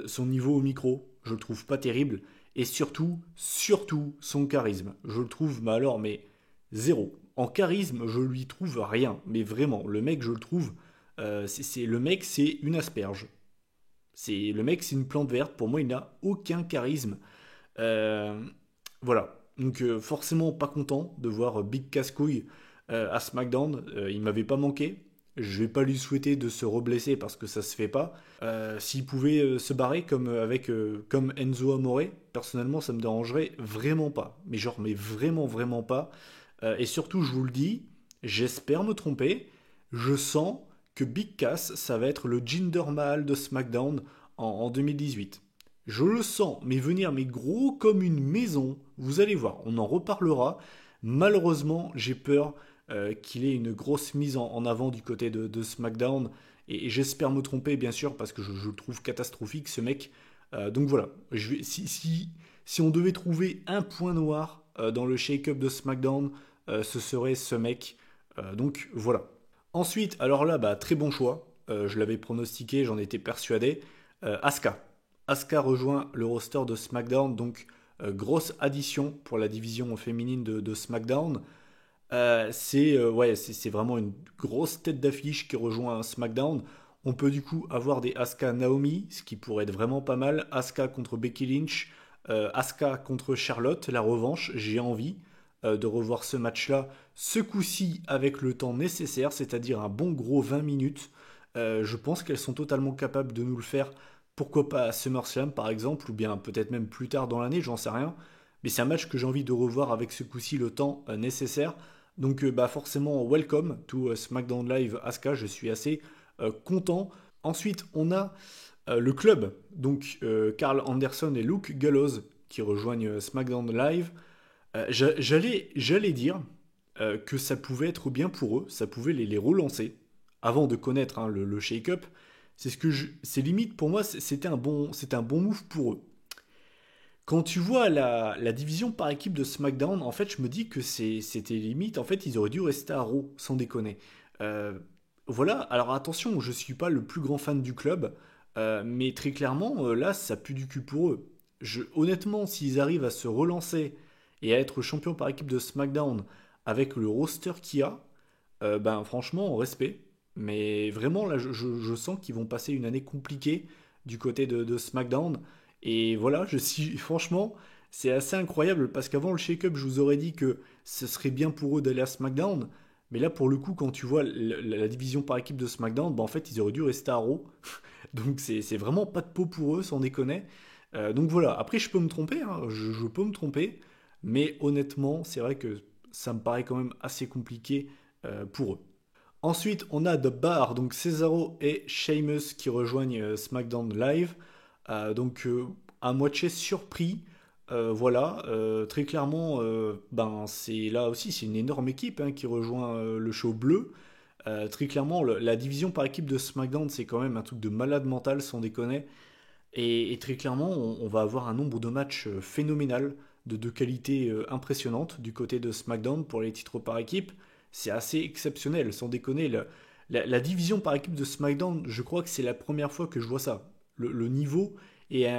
Son niveau au micro, je le trouve pas terrible. Et surtout, son charisme. Je le trouve, mais alors, mais zéro. En charisme, je lui trouve rien. Mais vraiment, le mec, je le trouve, le mec, c'est une asperge. Le mec, c'est une plante verte. Pour moi, il n'a aucun charisme. Euh, voilà. Donc, forcément, pas content de voir Big Cascouille à SmackDown. Il m'avait pas manqué. Je vais pas lui souhaiter de se reblesser parce que ça se fait pas. S'il pouvait se barrer comme Enzo Amore, personnellement, ça me dérangerait vraiment pas. Mais genre, mais vraiment, vraiment pas. Et surtout, je vous le dis, j'espère me tromper. Je sens que Big Cass, ça va être le Jinder Mahal de SmackDown en 2018. Je le sens, mais venir mais gros comme une maison. Vous allez voir, on en reparlera. Malheureusement, j'ai peur qu'il ait une grosse mise en avant du côté de SmackDown. Et j'espère me tromper, bien sûr, parce que je le trouve catastrophique, ce mec. Donc voilà, si on devait trouver un point noir dans le shake-up de SmackDown, ce serait ce mec. Donc voilà. Ensuite, alors là, bah, très bon choix. Je l'avais pronostiqué, j'en étais persuadé. Asuka. Asuka rejoint le roster de SmackDown, donc grosse addition pour la division féminine de SmackDown. C'est vraiment une grosse tête d'affiche qui rejoint SmackDown. On peut du coup avoir des Asuka Naomi, ce qui pourrait être vraiment pas mal. Asuka contre Becky Lynch, Asuka contre Charlotte, la revanche. J'ai envie de revoir ce match-là, ce coup-ci avec le temps nécessaire, c'est-à-dire un bon gros 20 minutes. Je pense qu'elles sont totalement capables de nous le faire. Pourquoi pas à SummerSlam par exemple, ou bien peut-être même plus tard dans l'année, j'en sais rien. Mais c'est un match que j'ai envie de revoir avec ce coup-ci le temps nécessaire. Donc bah forcément, welcome to SmackDown Live Asuka, je suis assez content. Ensuite, on a le club, donc Carl Anderson et Luke Gallows qui rejoignent SmackDown Live. J'allais dire que ça pouvait être bien pour eux, ça pouvait les relancer avant de connaître hein, le shake-up, c'est limite pour moi, c'était un bon move pour eux. Quand tu vois la division par équipe de SmackDown, en fait, je me dis que c'était limite. En fait, ils auraient dû rester à Raw, sans déconner. Euh, voilà, alors attention, je suis pas le plus grand fan du club, mais très clairement, là, ça pue du cul pour eux. Honnêtement, s'ils arrivent à se relancer et à être champion par équipe de SmackDown avec le roster qu'il y a, ben franchement, respect. Mais vraiment, là, je sens qu'ils vont passer une année compliquée du côté de SmackDown. Et voilà, franchement, c'est assez incroyable parce qu'avant le shake-up, je vous aurais dit que ce serait bien pour eux d'aller à SmackDown. Mais là, pour le coup, quand tu vois la division par équipe de SmackDown, bah, en fait, ils auraient dû rester à Raw. Donc, c'est vraiment pas de peau pour eux, sans déconner. Donc voilà, après, je peux me tromper, hein, je peux me tromper. Mais honnêtement, c'est vrai que ça me paraît quand même assez compliqué pour eux. Ensuite, on a The Bar, donc Cesaro et Sheamus qui rejoignent SmackDown Live. À moitié surpris. Voilà, très clairement, ben c'est là aussi c'est une énorme équipe hein, qui rejoint le show bleu. Très clairement, la division par équipe de SmackDown, c'est quand même un truc de malade mental, sans déconner. Et très clairement, on va avoir un nombre de matchs phénoménal, de qualité impressionnante du côté de SmackDown pour les titres par équipe. C'est assez exceptionnel, sans déconner. La division par équipe de SmackDown, je crois que c'est la première fois que je vois ça. Le niveau est,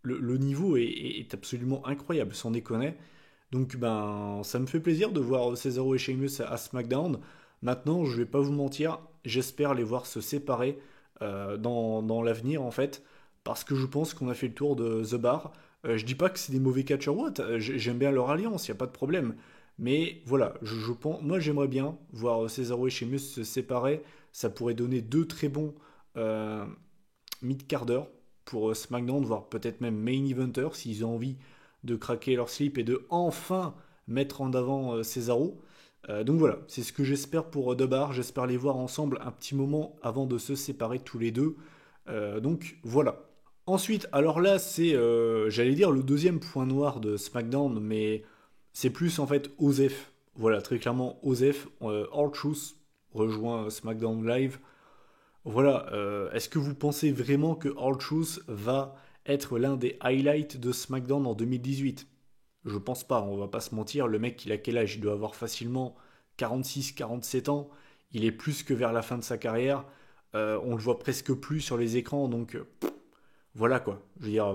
le niveau est absolument incroyable, sans déconner. Donc ben, ça me fait plaisir de voir Cesaro et Sheamus à SmackDown. Maintenant, je vais pas vous mentir, j'espère les voir se séparer dans l'avenir en fait, parce que je pense qu'on a fait le tour de The Bar. Je dis pas que c'est des mauvais catchers what, j'aime bien leur alliance, il y a pas de problème. Mais voilà, je pense, moi j'aimerais bien voir Cesaro et Sheamus se séparer. Ça pourrait donner deux très bons euh, mid-carder pour SmackDown, voire peut-être même main eventer s'ils ont envie de craquer leur slip et de enfin mettre en avant Cesaro. Donc voilà, c'est ce que j'espère pour The Bar. J'espère les voir ensemble un petit moment avant de se séparer tous les deux. Donc voilà. Ensuite, alors là, c'est, j'allais dire, le deuxième point noir de SmackDown, mais c'est plus en fait Osef. Voilà, très clairement, Osef, R-Truth rejoint SmackDown Live. Voilà, est-ce que vous pensez vraiment que R-Truth va être l'un des highlights de SmackDown en 2018? Je pense pas, on va pas se mentir, le mec il a quel âge? Il doit avoir facilement 46-47 ans, il est plus que vers la fin de sa carrière. On le voit presque plus sur les écrans, donc voilà quoi. Je veux dire,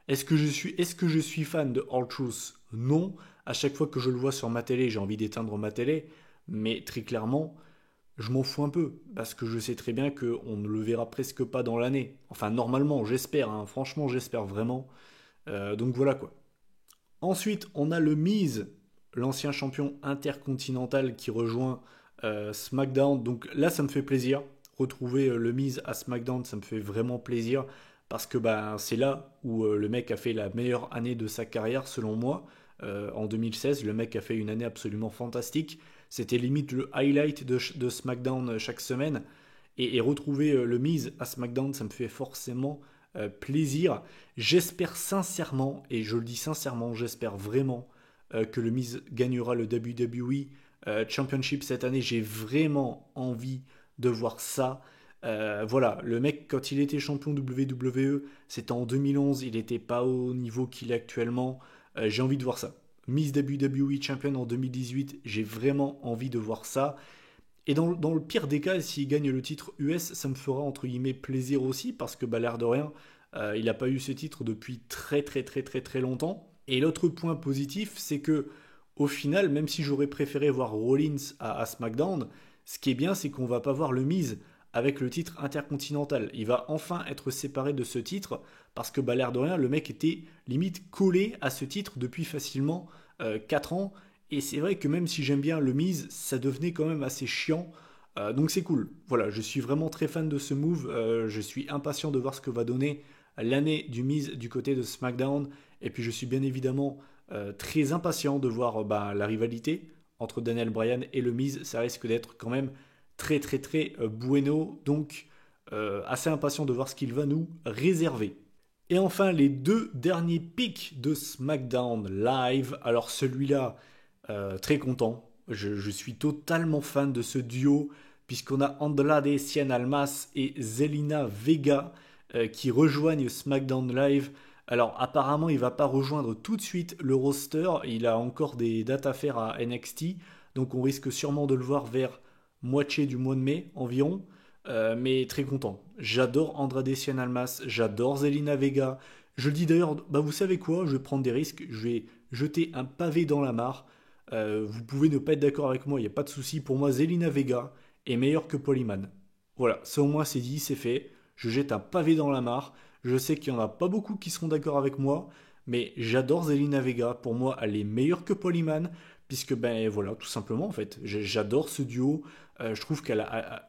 est-ce que je suis fan de R-Truth? Non, à chaque fois que je le vois sur ma télé, j'ai envie d'éteindre ma télé, mais très clairement, je m'en fous un peu, parce que je sais très bien qu'on ne le verra presque pas dans l'année. Enfin, normalement, j'espère, hein, franchement, j'espère vraiment. Donc voilà quoi. Ensuite, on a le Miz, l'ancien champion intercontinental qui rejoint SmackDown. Donc là, ça me fait plaisir. Retrouver le Miz à SmackDown, ça me fait vraiment plaisir. Parce que bah, c'est là où le mec a fait la meilleure année de sa carrière, selon moi. En 2016, le mec a fait une année absolument fantastique. C'était limite le highlight de SmackDown chaque semaine. Et retrouver le Miz à SmackDown, ça me fait forcément plaisir. J'espère sincèrement, et je le dis sincèrement, j'espère vraiment que le Miz gagnera le WWE Championship cette année. J'ai vraiment envie de voir ça. Voilà, le mec, quand il était champion WWE, c'était en 2011, il n'était pas au niveau qu'il est actuellement. J'ai envie de voir ça. Miz WWE Champion en 2018, j'ai vraiment envie de voir ça. Et dans le pire des cas, s'il gagne le titre US, ça me fera entre guillemets plaisir aussi, parce que bah, l'air de rien, il n'a pas eu ce titre depuis très très très très très longtemps. Et l'autre point positif, c'est que au final, même si j'aurais préféré voir Rollins à SmackDown, ce qui est bien, c'est qu'on va pas voir le Miz avec le titre intercontinental. Il va enfin être séparé de ce titre, parce que bah, l'air de rien, le mec était limite collé à ce titre depuis facilement 4 ans. Et c'est vrai que même si j'aime bien le Miz, ça devenait quand même assez chiant. Donc c'est cool. Voilà, je suis vraiment très fan de ce move. Je suis impatient de voir ce que va donner l'année du Miz du côté de SmackDown. Et puis je suis bien évidemment très impatient de voir bah, la rivalité entre Daniel Bryan et le Miz. Ça risque d'être quand même très très très bueno. Donc assez impatient de voir ce qu'il va nous réserver. Et enfin, les deux derniers picks de SmackDown Live. Alors celui-là, très content. Je suis totalement fan de ce duo puisqu'on a Andrade Cien Almas et Zelina Vega qui rejoignent SmackDown Live. Alors apparemment il va pas rejoindre tout de suite le roster, il a encore des dates à faire à NXT, donc on risque sûrement de le voir vers moitié du mois de mai environ. Mais très content. J'adore Andrade Cien Almas, j'adore Zelina Vega. Je le dis d'ailleurs, bah vous savez quoi, je vais prendre des risques, je vais jeter un pavé dans la mare. Vous pouvez ne pas être d'accord avec moi, il n'y a pas de souci. Pour moi, Zelina Vega est meilleure que Polyman. Voilà, ça au moins c'est dit, c'est fait. Je jette un pavé dans la mare. Je sais qu'il n'y en a pas beaucoup qui seront d'accord avec moi, mais j'adore Zelina Vega. Pour moi, elle est meilleure que Polyman, puisque ben voilà, tout simplement en fait. J'adore ce duo. Je trouve qu'elle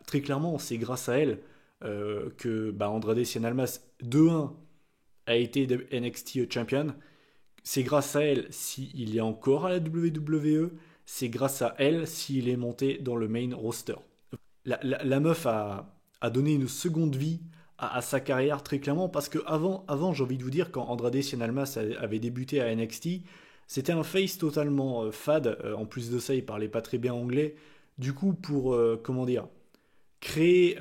très clairement, c'est grâce à elle que bah, Andrade Cien Almas 2-1 a été NXT Champion. C'est grâce à elle s'il est encore à la WWE. C'est grâce à elle s'il est monté dans le main roster. La meuf a donné une seconde vie à sa carrière très clairement parce que avant j'ai envie de vous dire, quand Andrade Cien Almas avait débuté à NXT, c'était un face totalement fade. En plus de ça, il parlait pas très bien anglais. Du coup, pour comment dire, créer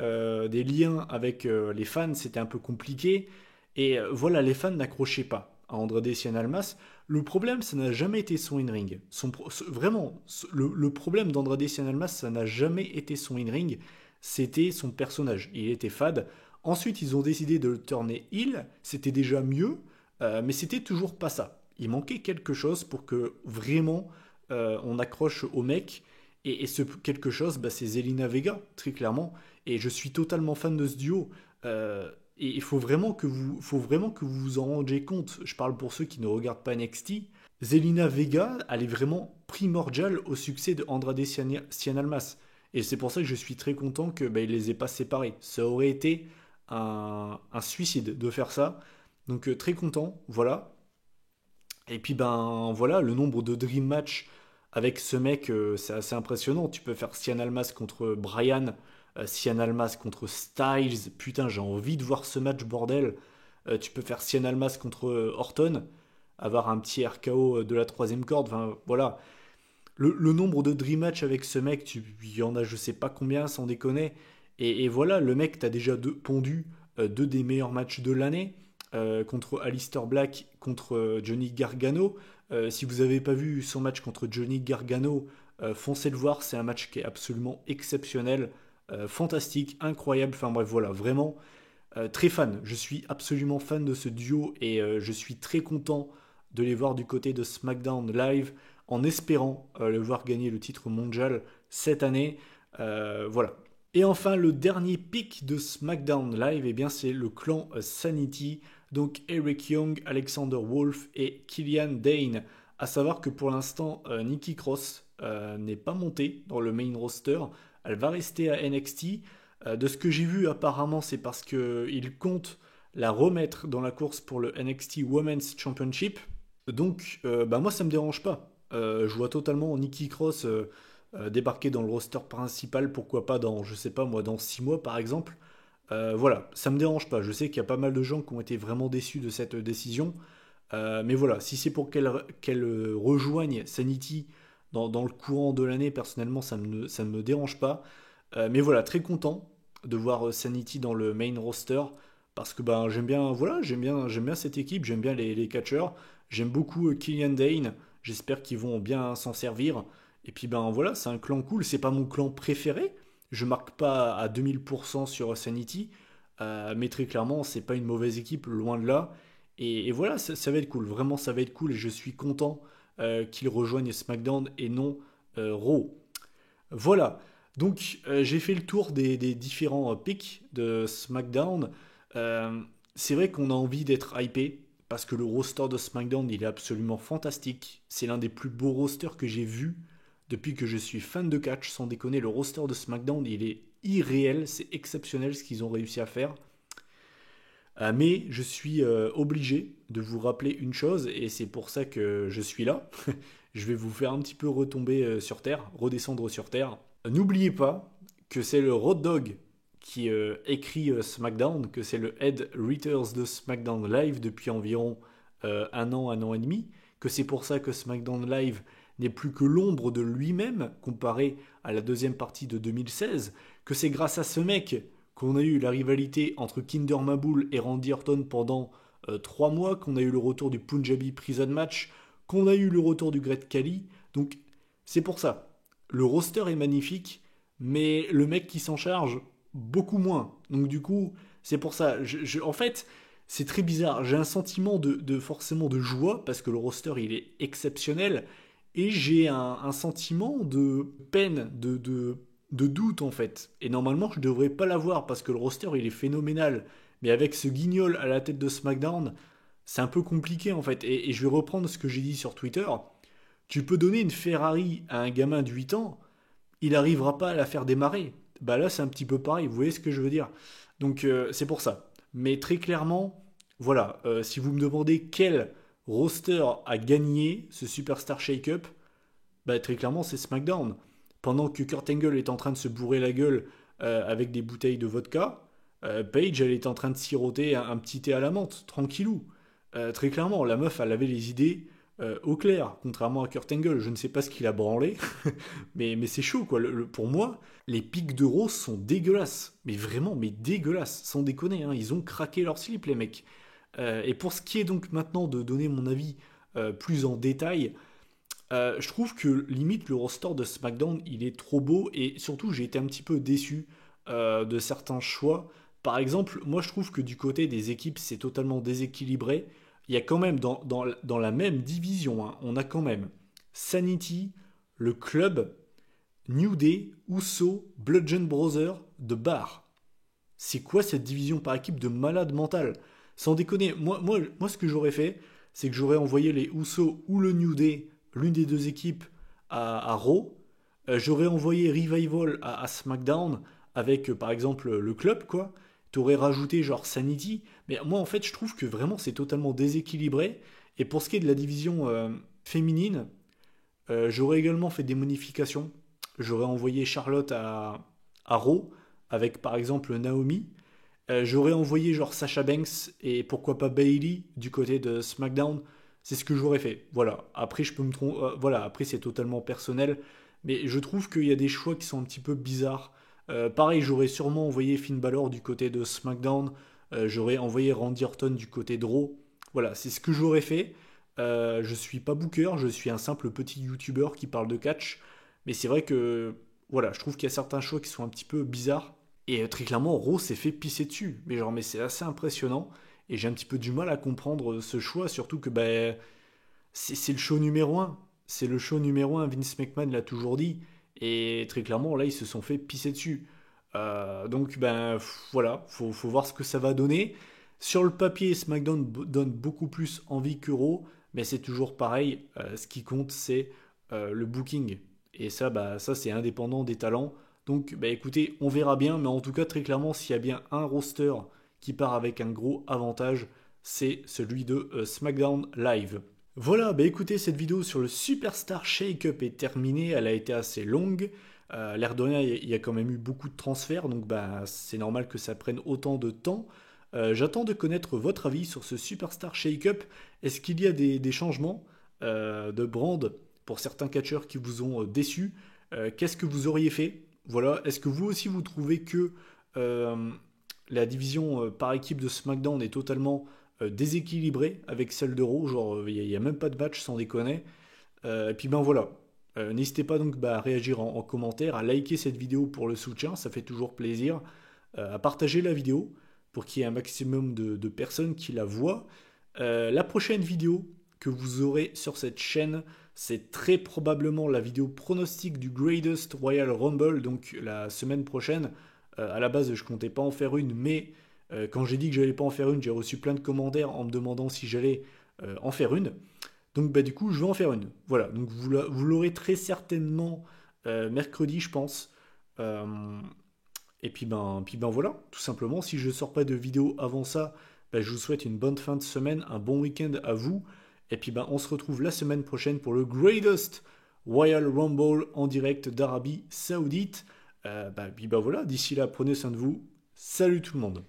des liens avec les fans, c'était un peu compliqué. Et voilà, les fans n'accrochaient pas à Andrade Cien Almas. Le problème, ça n'a jamais été son in-ring. Vraiment, le problème d'Andrade Cien Almas, ça n'a jamais été son in-ring. C'était son personnage. Il était fade. Ensuite, ils ont décidé de le tourner heel. C'était déjà mieux, mais c'était toujours pas ça. Il manquait quelque chose pour que vraiment on accroche au mec. Et ce quelque chose, bah, c'est Zelina Vega, très clairement. Et je suis totalement fan de ce duo. Et il faut vraiment que vous vous en rendiez compte. Je parle pour ceux qui ne regardent pas NXT. Zelina Vega, elle est vraiment primordiale au succès de Andrade Cien Almas. Et c'est pour ça que je suis très content que bah, il les ait pas séparés. Ça aurait été un suicide de faire ça. Donc très content, voilà. Et puis ben voilà, le nombre de dream match avec ce mec, c'est assez impressionnant. Tu peux faire Cien Almas contre Bryan, Cien Almas contre Styles. Putain, j'ai envie de voir ce match, bordel. Tu peux faire Cien Almas contre Orton, avoir un petit RKO de la troisième corde. Enfin voilà, le nombre de dream match avec ce mec, il y en a je sais pas combien, sans déconner. Et voilà, le mec, t'as déjà pondu deux des meilleurs matchs de l'année contre Aleister Black, contre Johnny Gargano. Si vous n'avez pas vu son match contre Johnny Gargano, foncez le voir, c'est un match qui est absolument exceptionnel, fantastique, incroyable. Enfin bref, voilà, vraiment très fan. Je suis absolument fan de ce duo et je suis très content de les voir du côté de SmackDown Live en espérant le voir gagner le titre mondial cette année. Voilà. Et enfin, le dernier pick de SmackDown Live, eh bien, c'est le clan Sanity. Donc Eric Young, Alexander Wolf et Killian Dane. À savoir que pour l'instant, Nikki Cross n'est pas montée dans le main roster. Elle va rester à NXT. De ce que j'ai vu, apparemment, c'est parce qu'il compte la remettre dans la course pour le NXT Women's Championship. Donc, bah moi, ça me dérange pas. Je vois totalement Nikki Cross débarquer dans le roster principal, pourquoi pas dans, je sais pas moi, dans 6 mois par exemple. Voilà, ça me dérange pas. Je sais qu'il y a pas mal de gens qui ont été vraiment déçus de cette décision. Mais voilà, si c'est pour qu'elle rejoigne Sanity dans le courant de l'année, personnellement, ça ne me dérange pas. Mais voilà, très content de voir Sanity dans le main roster parce que ben j'aime bien, voilà, j'aime bien cette équipe, j'aime bien les catcheurs, j'aime beaucoup Killian Dane. J'espère qu'ils vont bien s'en servir. Et puis ben voilà, c'est un clan cool. C'est pas mon clan préféré. Je marque pas à 2000% sur Sanity, mais très clairement, c'est pas une mauvaise équipe, loin de là. Et voilà, ça va être cool. Vraiment, ça va être cool. Et je suis content qu'ils rejoignent SmackDown et non Raw. Voilà. Donc, j'ai fait le tour des différents picks de SmackDown. Euh, c'est vrai qu'on a envie d'être hypé parce que le roster de SmackDown, il est absolument fantastique. C'est l'un des plus beaux rosters que j'ai vu depuis que je suis fan de catch. Sans déconner, le roster de SmackDown, il est irréel. C'est exceptionnel ce qu'ils ont réussi à faire. Mais je suis obligé de vous rappeler une chose, et c'est pour ça que je suis là. Je vais vous faire un petit peu retomber sur Terre, redescendre sur Terre. N'oubliez pas que c'est le Road Dogg qui écrit SmackDown, que c'est le Head Writers de SmackDown Live depuis environ un an et demi, que c'est pour ça que SmackDown Live n'est plus que l'ombre de lui-même comparé à la deuxième partie de 2016, que c'est grâce à ce mec qu'on a eu la rivalité entre Kinder Mahmood et Randy Orton pendant 3 mois, qu'on a eu le retour du Punjabi Prison Match, qu'on a eu le retour du Great Khali. Donc c'est pour ça. Le roster est magnifique, mais le mec qui s'en charge, beaucoup moins. Donc du coup, c'est pour ça. En fait, c'est très bizarre. J'ai un sentiment forcément de joie, parce que le roster, il est exceptionnel. Et j'ai un sentiment de peine, de doute en fait. Et normalement, je devrais pas l'avoir parce que le roster il est phénoménal. Mais avec ce guignol à la tête de SmackDown, c'est un peu compliqué en fait. Et je vais reprendre ce que j'ai dit sur Twitter. Tu peux donner une Ferrari à un gamin de 8 ans, il n'arrivera pas à la faire démarrer. Bah là, c'est un petit peu pareil. Vous voyez ce que je veux dire? Donc, c'est pour ça. Mais très clairement, voilà. Si vous me demandez quel roster a gagné ce Superstar Shake-Up, bah, très clairement, c'est SmackDown. Pendant que Kurt Angle est en train de se bourrer la gueule avec des bouteilles de vodka, Paige, elle est en train de siroter un petit thé à la menthe, tranquillou. Très clairement, la meuf, elle avait les idées au clair, contrairement à Kurt Angle. Je ne sais pas ce qu'il a branlé, mais c'est chaud, quoi. Pour moi, les pics de rose sont dégueulasses. Mais vraiment, mais dégueulasses, sans déconner. Hein. Ils ont craqué leur slip, les mecs. Et pour ce qui est donc maintenant de donner mon avis plus en détail, je trouve que limite le roster de SmackDown il est trop beau et surtout j'ai été un petit peu déçu de certains choix. Par exemple, moi je trouve que du côté des équipes c'est totalement déséquilibré. Il y a quand même dans la même division, hein, on a quand même Sanity, le club, New Day, Uso, Bludgeon Brothers, The Bar. C'est quoi cette division par équipe de malade mental? Sans déconner, moi ce que j'aurais fait, c'est que j'aurais envoyé les Usos ou le New Day, l'une des deux équipes, à Raw. J'aurais envoyé Revival à SmackDown avec par exemple le club, quoi. T'aurais rajouté genre Sanity. Mais moi en fait, je trouve que vraiment c'est totalement déséquilibré. Et pour ce qui est de la division féminine, j'aurais également fait des modifications. J'aurais envoyé Charlotte à Raw avec par exemple Naomi. J'aurais envoyé genre Sasha Banks et pourquoi pas Bailey du côté de SmackDown. C'est ce que j'aurais fait. Voilà. Après, je peux me tromper. Voilà. Après, c'est totalement personnel. Mais je trouve qu'il y a des choix qui sont un petit peu bizarres. Pareil, j'aurais sûrement envoyé Finn Balor du côté de SmackDown. J'aurais envoyé Randy Orton du côté de Raw. Voilà, c'est ce que j'aurais fait. Je suis pas booker, je suis un simple petit YouTuber qui parle de catch. Mais c'est vrai que, voilà, je trouve qu'il y a certains choix qui sont un petit peu bizarres. Et très clairement, Raw s'est fait pisser dessus. Mais genre, mais c'est assez impressionnant. Et j'ai un petit peu du mal à comprendre ce choix, surtout que ben, c'est le show numéro un. C'est le show numéro un, Vince McMahon l'a toujours dit. Et très clairement, là, ils se sont fait pisser dessus. Donc, ben voilà, faut voir ce que ça va donner. Sur le papier, SmackDown donne beaucoup plus envie que Raw, mais c'est toujours pareil. Ce qui compte, c'est le booking. Et ça, bah, ça c'est indépendant des talents. Donc, bah, écoutez, on verra bien, mais en tout cas, très clairement, s'il y a bien un roster qui part avec un gros avantage, c'est celui de SmackDown Live. Voilà, bah écoutez, cette vidéo sur le Superstar Shake-Up est terminée, elle a été assez longue. L'air de rien, il y a quand même eu beaucoup de transferts, donc bah, c'est normal que ça prenne autant de temps. J'attends de connaître votre avis sur ce Superstar Shake-Up. Est-ce qu'il y a des changements de brand pour certains catcheurs qui vous ont déçu? Qu'est-ce que vous auriez fait? Voilà, est-ce que vous aussi vous trouvez que la division par équipe de SmackDown est totalement déséquilibrée avec celle de Raw? Genre, il n'y a même pas de match sans déconner. Et puis ben voilà. N'hésitez pas donc à réagir en commentaire, à liker cette vidéo pour le soutien, ça fait toujours plaisir, à partager la vidéo pour qu'il y ait un maximum de personnes qui la voient. La prochaine vidéo que vous aurez sur cette chaîne, c'est très probablement la vidéo pronostic du Greatest Royal Rumble, donc la semaine prochaine. À la base, je comptais pas en faire une, mais quand j'ai dit que j'allais pas en faire une, j'ai reçu plein de commentaires en me demandant si j'allais en faire une. Donc bah, du coup, je vais en faire une. Voilà, donc vous l'aurez très certainement mercredi, je pense. Et puis ben voilà, tout simplement, si je ne sors pas de vidéo avant ça, ben, je vous souhaite une bonne fin de semaine, un bon week-end à vous. Et puis ben, on se retrouve la semaine prochaine pour le Greatest Royal Rumble en direct d'Arabie Saoudite. Puis ben voilà, d'ici là, prenez soin de vous. Salut tout le monde.